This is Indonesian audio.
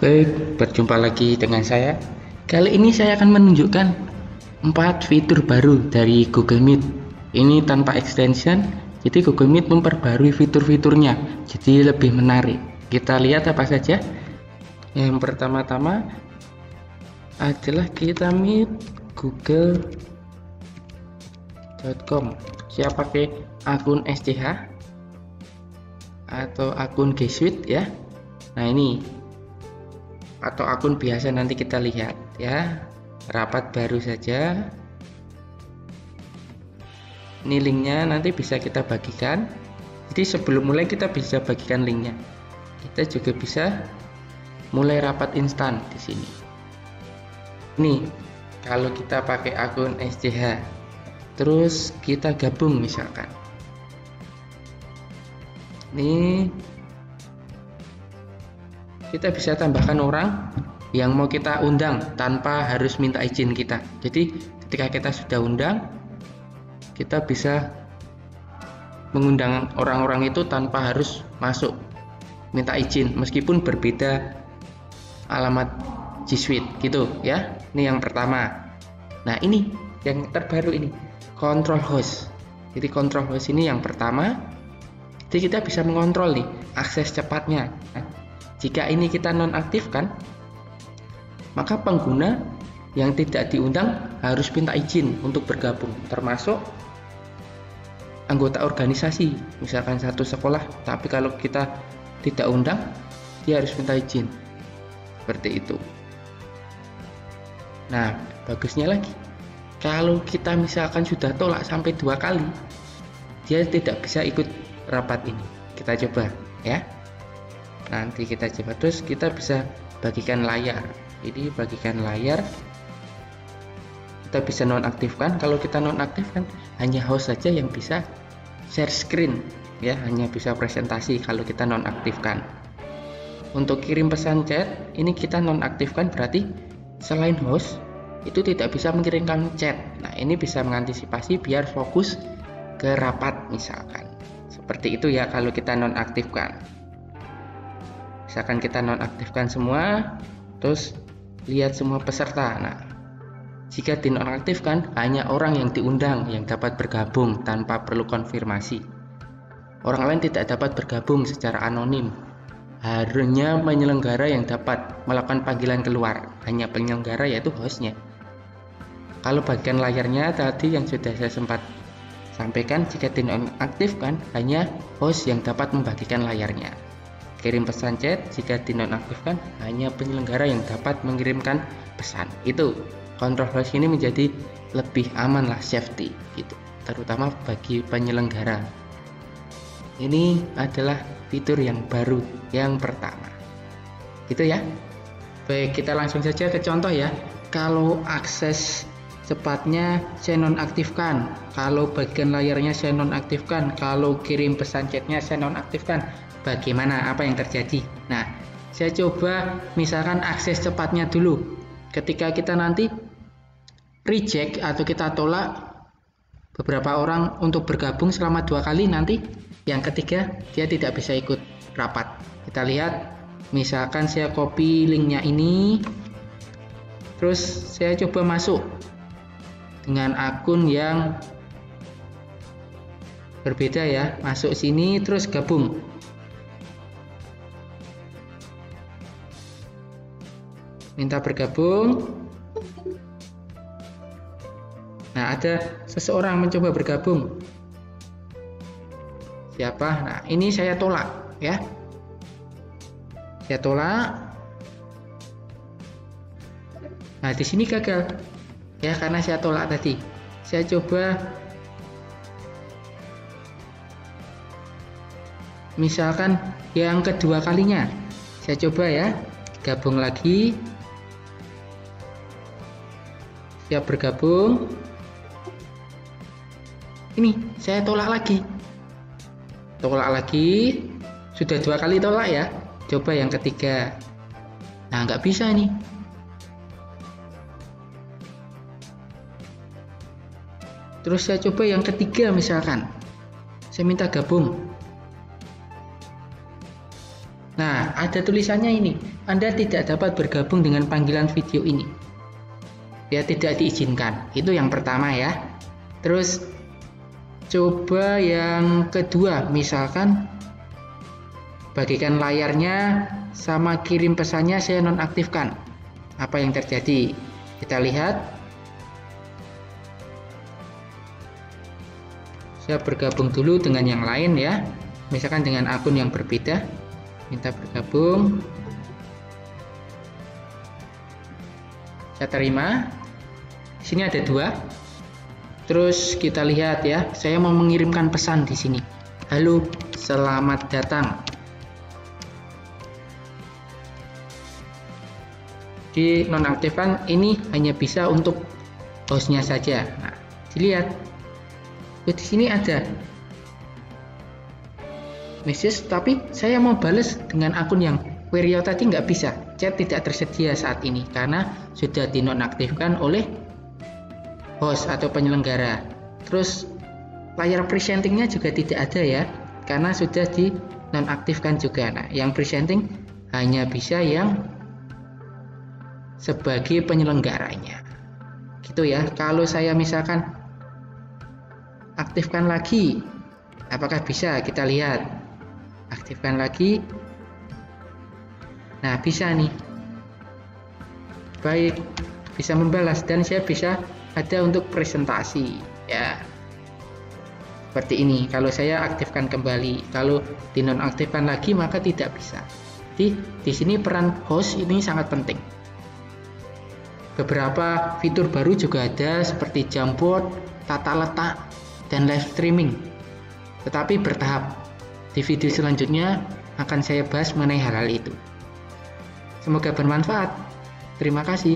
Baik, berjumpa lagi dengan saya. Kali ini saya akan menunjukkan 4 fitur baru dari Google Meet. Ini tanpa extension, jadi Google Meet memperbarui fitur-fiturnya, jadi lebih menarik. Kita lihat apa saja. Yang pertama-tama adalah kita meet google.com. Saya pakai akun SCH atau akun G Suite ya. Nah ini, atau akun biasa, nanti kita lihat ya. Rapat baru saja. Ini linknya nanti bisa kita bagikan. Jadi sebelum mulai kita bisa bagikan linknya. Kita juga bisa mulai rapat instan di sini. Nih, kalau kita pakai akun SCH, terus kita gabung misalkan. Nih, kita bisa tambahkan orang yang mau kita undang tanpa harus minta izin kita. Jadi ketika kita sudah undang, kita bisa mengundang orang-orang itu tanpa harus masuk minta izin, meskipun berbeda alamat G Suite gitu ya. Ini yang pertama. Nah ini yang terbaru ini, control host. Jadi control host ini yang pertama. Jadi kita bisa mengontrol nih akses cepatnya. Nah, jika ini kita nonaktifkan, maka pengguna yang tidak diundang harus minta izin untuk bergabung, termasuk anggota organisasi, misalkan satu sekolah, tapi kalau kita tidak undang, dia harus minta izin. Seperti itu. Nah, bagusnya lagi, kalau kita misalkan sudah tolak sampai 2 kali, dia tidak bisa ikut rapat ini. Kita coba ya. Nanti kita coba, terus kita bisa bagikan layar. Ini bagikan layar, kita bisa nonaktifkan. Kalau kita nonaktifkan, hanya host saja yang bisa share screen ya, hanya bisa presentasi kalau kita nonaktifkan. Untuk kirim pesan chat, ini kita nonaktifkan, berarti selain host itu tidak bisa mengirimkan chat. Nah ini bisa mengantisipasi biar fokus ke rapat misalkan. Seperti itu ya kalau kita nonaktifkan. Misalkan kita nonaktifkan semua, terus lihat semua peserta. Nah, jika dinonaktifkan, hanya orang yang diundang yang dapat bergabung tanpa perlu konfirmasi. Orang lain tidak dapat bergabung secara anonim. Hanya penyelenggara yang dapat melakukan panggilan keluar, hanya penyelenggara yaitu hostnya. Kalau bagian layarnya tadi yang sudah saya sempat sampaikan, jika dinonaktifkan, hanya host yang dapat membagikan layarnya. Kirim pesan chat, jika dinonaktifkan, hanya penyelenggara yang dapat mengirimkan pesan. Itu control host ini menjadi lebih aman lah, safety gitu, terutama bagi penyelenggara. Ini adalah fitur yang baru yang pertama. Gitu ya. Baik, kita langsung saja ke contoh ya. Kalau akses cepatnya saya nonaktifkan, kalau bagian layarnya saya nonaktifkan, kalau kirim pesan chatnya saya nonaktifkan, bagaimana, apa yang terjadi? Nah, saya coba misalkan akses cepatnya dulu. Ketika kita nanti reject atau kita tolak beberapa orang untuk bergabung selama 2 kali, nanti yang ketiga dia tidak bisa ikut rapat. Kita lihat, misalkan saya copy linknya ini, terus saya coba masuk dengan akun yang berbeda ya, masuk sini terus gabung. Minta bergabung. Nah, ada seseorang mencoba bergabung. Siapa? Nah, ini saya tolak ya. Saya tolak. Nah, di sini gagal. Ya, karena saya tolak tadi. Saya coba misalkan yang kedua kalinya. Saya coba ya, gabung lagi. Siap bergabung. Ini saya tolak lagi. Tolak lagi. Sudah 2 kali tolak ya. Coba yang ketiga. Nah, nggak bisa nih. Terus saya coba yang ketiga misalkan. Saya minta gabung. Nah, ada tulisannya ini, Anda tidak dapat bergabung dengan panggilan video ini. Ya, tidak diizinkan. Itu yang pertama ya. Terus coba yang kedua, misalkan bagikan layarnya sama kirim pesannya saya nonaktifkan. Apa yang terjadi? Kita lihat. Saya bergabung dulu dengan yang lain ya. Misalkan dengan akun yang berbeda. Minta bergabung. Saya terima. Di sini ada 2. Terus kita lihat ya, saya mau mengirimkan pesan di sini. Halo, selamat datang. Di nonaktifkan, ini hanya bisa untuk hostnya saja. Nah, dilihat. Di sini ada message, tapi saya mau balas dengan akun yang Wario tadi nggak bisa. Chat tidak tersedia saat ini karena sudah dinonaktifkan oleh host atau penyelenggara. Terus layar presentingnya juga tidak ada ya, karena sudah dinonaktifkan juga. Nah, yang presenting hanya bisa yang sebagai penyelenggaranya. Gitu ya. Kalau saya misalkan aktifkan lagi, apakah bisa? Kita lihat. Aktifkan lagi. Nah, bisa nih. Baik, bisa membalas dan saya bisa ada untuk presentasi ya. Seperti ini. Kalau saya aktifkan kembali, kalau dinonaktifkan lagi maka tidak bisa. Jadi di sini peran host ini sangat penting. Beberapa fitur baru juga ada seperti Jamboard, tata letak, dan live streaming. Tetapi bertahap. Di video selanjutnya akan saya bahas mengenai hal-hal itu. Semoga bermanfaat. Terima kasih.